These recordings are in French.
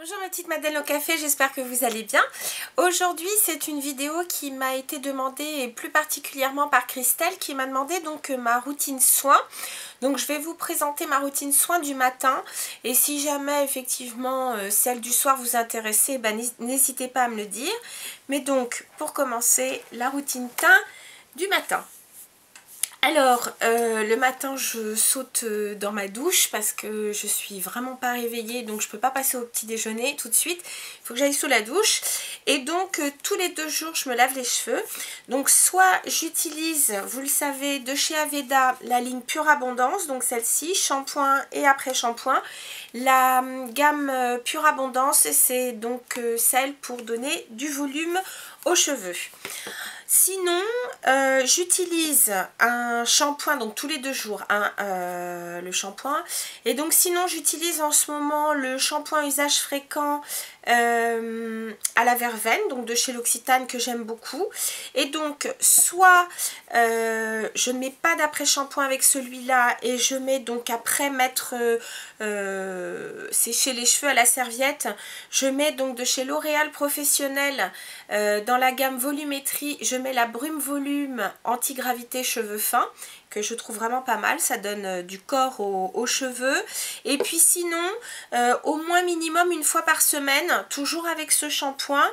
Bonjour ma petite Madeleine au café, j'espère que vous allez bien. Aujourd'hui c'est une vidéo qui m'a été demandée et plus particulièrement par Christelle qui m'a demandé donc ma routine soins. Donc je vais vous présenter ma routine soins du matin et si jamais effectivement celle du soir vous intéresse, n'hésitez pas à me le dire. Mais donc pour commencer la routine teint du matin. Alors, le matin, je saute dans ma douche parce que je suis vraiment pas réveillée, donc je peux pas passer au petit déjeuner tout de suite. Il faut que j'aille sous la douche. Et donc, tous les 2 jours, je me lave les cheveux. Donc, soit j'utilise, vous le savez, de chez Aveda, la ligne Pure Abondance, donc celle-ci, shampoing et après-shampoing. La gamme Pure Abondance, c'est donc celle pour donner du volume aux cheveux. Sinon, j'utilise un shampoing, donc tous les 2 jours, le shampoing. Et donc sinon, j'utilise en ce moment le shampoing usage fréquent à la verveine, donc de chez L'Occitane, que j'aime beaucoup. Et donc, soit je ne mets pas d'après-shampoing avec celui-là et je mets donc après mettre sécher les cheveux à la serviette, je mets donc de chez L'Oréal Professionnel dans la gamme volumétrie, je mets la brume volume anti-gravité cheveux fins que je trouve vraiment pas mal, ça donne du corps aux cheveux. Et puis sinon, au moins minimum une fois par semaine, toujours avec ce shampoing,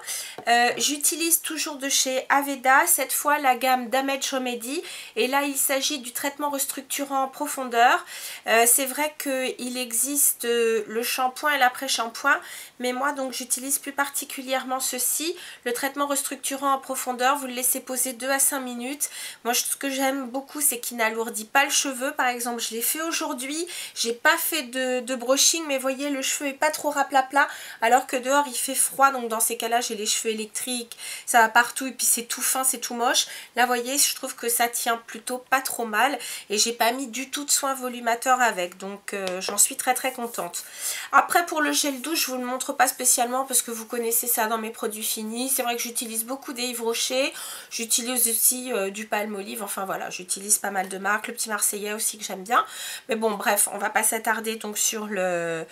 j'utilise toujours de chez Aveda, cette fois la gamme Damage Remedy, et là il s'agit du traitement restructurant en profondeur. C'est vrai qu'il existe le shampoing et l'après-shampoing, mais moi donc j'utilise plus particulièrement ceci, le traitement restructurant en profondeur. Vous le laissez poser 2 à 5 minutes. Moi ce que j'aime beaucoup, c'est qu'il n'alourdit pas le cheveu. Par exemple, je l'ai fait aujourd'hui, j'ai pas fait de brushing, mais voyez, le cheveu est pas trop raplapla, alors que dehors il fait froid, donc dans ces cas-là j'ai les cheveux électriques, ça va partout et puis c'est tout fin, c'est tout moche. Là voyez, je trouve que ça tient plutôt pas trop mal et j'ai pas mis du tout de soin volumateur avec, donc j'en suis très contente. Après pour le gel douche, je vous le montre pas spécialement parce que vous connaissez ça dans mes produits finis. C'est vrai que j'utilise beaucoup des Yves Rocher, j'utilise aussi du Palmolive, enfin voilà, j'utilise pas mal de marques, le petit Marseillais aussi que j'aime bien. Mais bon bref, on va pas s'attarder donc sur le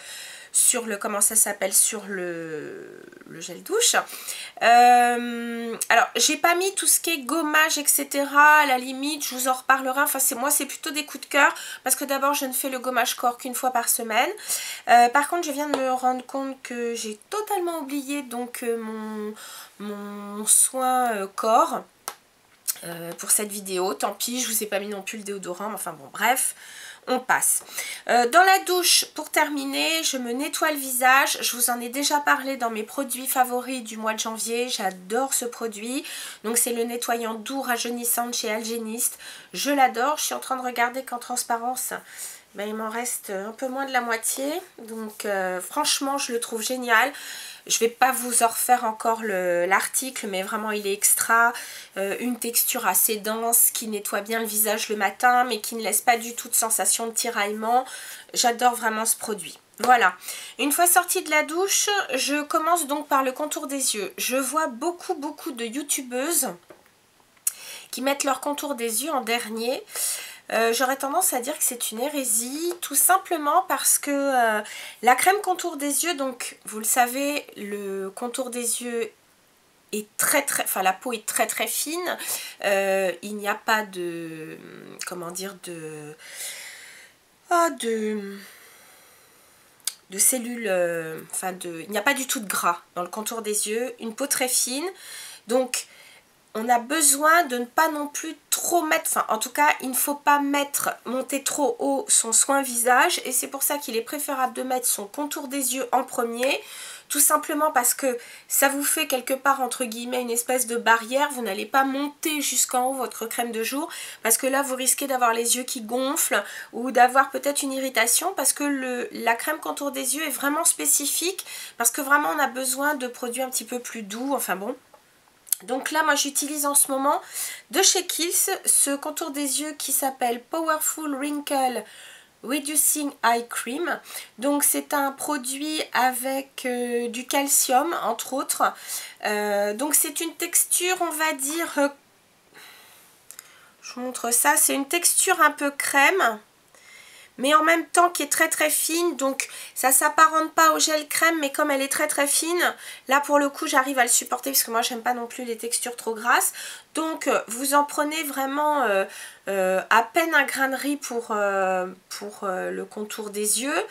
comment ça s'appelle, sur le gel douche. Alors j'ai pas mis tout ce qui est gommage etc, à la limite je vous en reparlerai. Enfin moi c'est plutôt des coups de cœur parce que d'abord je ne fais le gommage corps qu'une fois par semaine. Par contre je viens de me rendre compte que j'ai totalement oublié donc mon soin corps pour cette vidéo. Tant pis, je vous ai pas mis non plus le déodorant, mais enfin bon bref, on passe. Dans la douche, pour terminer, je me nettoie le visage. Je vous en ai déjà parlé dans mes produits favoris du mois de janvier. J'adore ce produit. Donc c'est le nettoyant doux rajeunissant de chez Algenist. Je l'adore. Je suis en train de regarder qu'en transparence, ben, il m'en reste un peu moins de la moitié. Donc franchement, je le trouve génial. Je vais pas vous en refaire encore l'article, mais vraiment il est extra. Une texture assez dense qui nettoie bien le visage le matin, mais qui ne laisse pas du tout de sensation de tiraillement. J'adore vraiment ce produit. Voilà, une fois sortie de la douche, je commence donc par le contour des yeux. Je vois beaucoup de youtubeuses qui mettent leur contour des yeux en dernier. J'aurais tendance à dire que c'est une hérésie, tout simplement parce que la crème contour des yeux, donc vous le savez, le contour des yeux est enfin la peau est très fine, il n'y a pas de, comment dire, de cellules, enfin il n'y a pas du tout de gras dans le contour des yeux, une peau très fine, donc on a besoin de ne pas non plus trop mettre, enfin en tout cas il ne faut pas monter trop haut son soin visage, et c'est pour ça qu'il est préférable de mettre son contour des yeux en premier, tout simplement parce que ça vous fait quelque part entre guillemets une espèce de barrière. Vous n'allez pas monter jusqu'en haut votre crème de jour parce que là vous risquez d'avoir les yeux qui gonflent ou d'avoir peut-être une irritation, parce que la crème contour des yeux est vraiment spécifique, parce que vraiment on a besoin de produits un petit peu plus doux, enfin bon. Donc là moi j'utilise en ce moment de chez Kiehl's ce contour des yeux qui s'appelle Powerful Wrinkle Reducing Eye Cream. Donc c'est un produit avec du calcium entre autres. Donc c'est une texture, on va dire, je vous montre ça, c'est une texture un peu crème, mais en même temps qui est très très fine, donc ça s'apparente pas au gel crème, mais comme elle est très très fine, là pour le coup j'arrive à le supporter parce que moi j'aime pas non plus les textures trop grasses. Donc vous en prenez vraiment à peine un grain de riz pour le contour des yeux.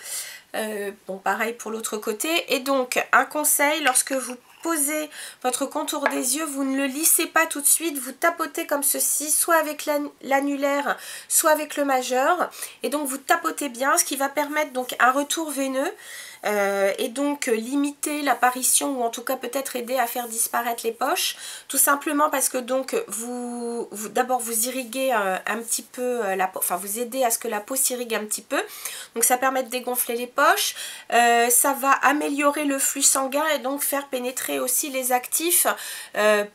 Bon, pareil pour l'autre côté. Et donc un conseil, lorsque vous posez votre contour des yeux, vous ne le lissez pas tout de suite, vous tapotez comme ceci, soit avec l'annulaire, soit avec le majeur, et donc vous tapotez bien, ce qui va permettre donc un retour veineux. Et donc limiter l'apparition, ou en tout cas peut-être aider à faire disparaître les poches, tout simplement parce que donc d'abord vous irriguez un petit peu la peau, enfin vous aidez à ce que la peau s'irrigue un petit peu, donc ça permet de dégonfler les poches, ça va améliorer le flux sanguin et donc faire pénétrer aussi les actifs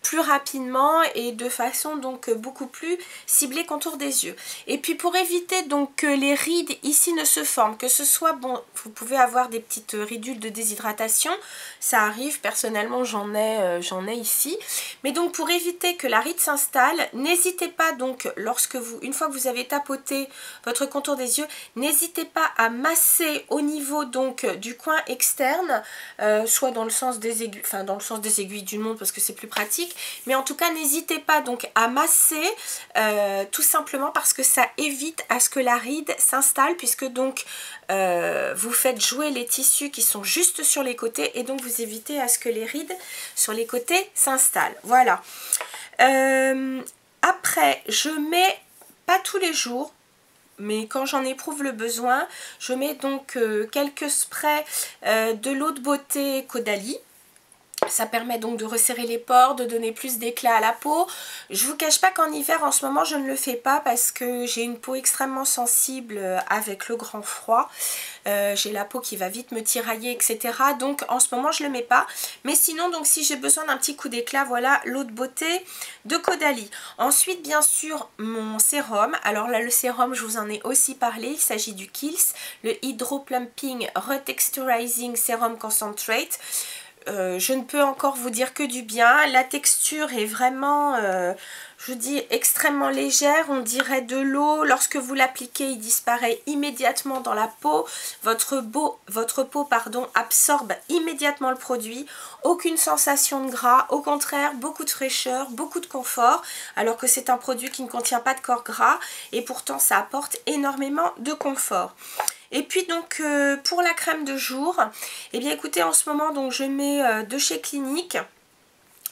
plus rapidement et de façon donc beaucoup plus ciblée contour des yeux. Et puis pour éviter donc que les rides ici ne se forment, que ce soit, bon, vous pouvez avoir des petites ridules de déshydratation, ça arrive, personnellement j'en ai ici, mais donc pour éviter que la ride s'installe, n'hésitez pas donc une fois que vous avez tapoté votre contour des yeux, n'hésitez pas à masser au niveau donc du coin externe, soit dans le sens des aiguilles, enfin dans le sens des aiguilles d'une montre parce que c'est plus pratique, mais en tout cas n'hésitez pas donc à masser, tout simplement parce que ça évite à ce que la ride s'installe, puisque donc vous faites jouer les tissus qui sont juste sur les côtés et donc vous évitez à ce que les rides sur les côtés s'installent. Voilà. Après, je mets pas tous les jours, mais quand j'en éprouve le besoin, je mets donc quelques sprays de l'eau de beauté Caudalie. Ça permet donc de resserrer les pores, de donner plus d'éclat à la peau. Je vous cache pas qu'en hiver, en ce moment, je ne le fais pas parce que j'ai une peau extrêmement sensible avec le grand froid. J'ai la peau qui va vite me tirailler, etc. Donc en ce moment, je ne le mets pas. Mais sinon, donc si j'ai besoin d'un petit coup d'éclat, voilà l'eau de beauté de Caudalie. Ensuite, bien sûr, mon sérum. Alors là, le sérum, je vous en ai aussi parlé. Il s'agit du Kiehl's, le Hydro Plumping Retexturizing Serum Concentrate. Je ne peux encore vous dire que du bien. La texture est vraiment, je vous dis, extrêmement légère. On dirait de l'eau. Lorsque vous l'appliquez, il disparaît immédiatement dans la peau. Votre peau absorbe immédiatement le produit. Aucune sensation de gras. Au contraire, beaucoup de fraîcheur, beaucoup de confort. Alors que c'est un produit qui ne contient pas de corps gras. Et pourtant, ça apporte énormément de confort. Et puis donc pour la crème de jour, eh bien écoutez, en ce moment donc je mets de chez Clinique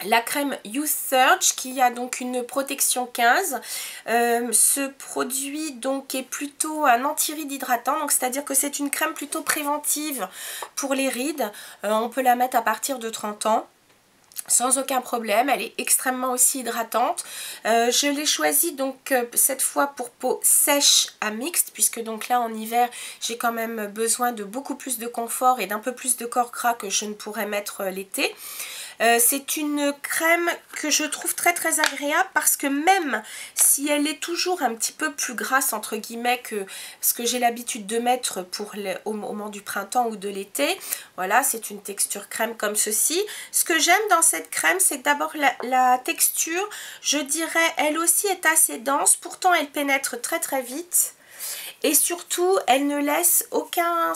la crème Youth Surge qui a donc une protection 15. Ce produit donc est plutôt un anti-ride hydratant, donc c'est-à-dire que c'est une crème plutôt préventive pour les rides. On peut la mettre à partir de 30 ans. Sans aucun problème, elle est extrêmement aussi hydratante. Je l'ai choisie donc cette fois pour peau sèche à mixte, puisque donc là en hiver j'ai quand même besoin de beaucoup plus de confort et d'un peu plus de corps gras que je ne pourrais mettre l'été. C'est une crème que je trouve très très agréable parce que même si elle est toujours un petit peu plus grasse entre guillemets que ce que j'ai l'habitude de mettre au moment du printemps ou de l'été, voilà, c'est une texture crème comme ceci. Ce que j'aime dans cette crème, c'est que d'abord la texture, je dirais, elle aussi est assez dense, pourtant elle pénètre très très vite. Et surtout, elle ne laisse aucune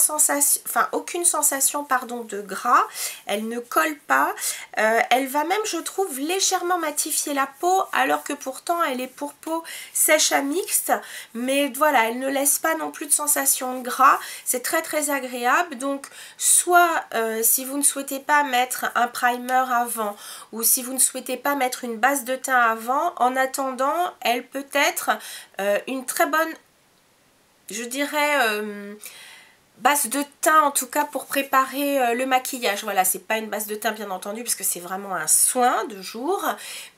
sensation de gras, elle ne colle pas, elle va même, je trouve, légèrement matifier la peau, alors que pourtant elle est pour peau sèche à mixte, mais voilà, elle ne laisse pas non plus de sensation de gras, c'est très très agréable. Donc soit si vous ne souhaitez pas mettre un primer avant, ou si vous ne souhaitez pas mettre une base de teint avant, en attendant, elle peut être une très bonne, je dirais, base de teint en tout cas pour préparer le maquillage. Voilà, c'est pas une base de teint bien entendu parce que c'est vraiment un soin de jour,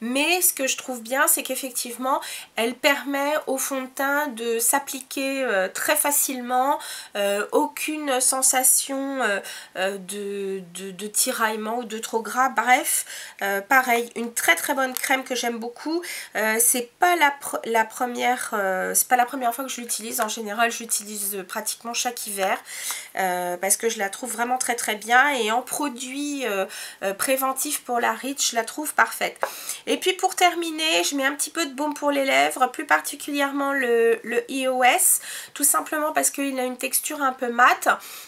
mais ce que je trouve bien, c'est qu'effectivement elle permet au fond de teint de s'appliquer très facilement, aucune sensation de tiraillement ou de trop gras. Bref, pareil, une très très bonne crème que j'aime beaucoup. C'est pas la première fois que je l'utilise. En général, je l'utilise pratiquement chaque hiver. parce que je la trouve vraiment très très bien, et en produit préventif pour la riche, je la trouve parfaite. Et puis pour terminer, je mets un petit peu de baume pour les lèvres, plus particulièrement le EOS, tout simplement parce qu'il a une texture un peu mate,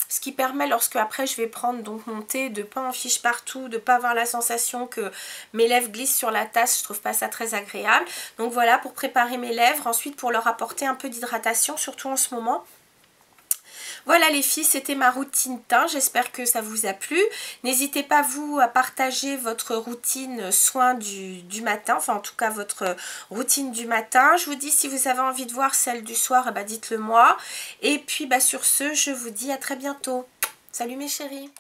ce qui permet, lorsque après je vais prendre donc mon thé, de pas en fiche partout, de pas avoir la sensation que mes lèvres glissent sur la tasse. Je trouve pas ça très agréable. Donc voilà, pour préparer mes lèvres, ensuite pour leur apporter un peu d'hydratation, surtout en ce moment. Voilà les filles, c'était ma routine teint, j'espère que ça vous a plu. N'hésitez pas vous à partager votre routine soin du matin, enfin en tout cas votre routine du matin. Je vous dis, si vous avez envie de voir celle du soir, dites-le moi. Et puis sur ce, je vous dis à très bientôt. Salut mes chéris.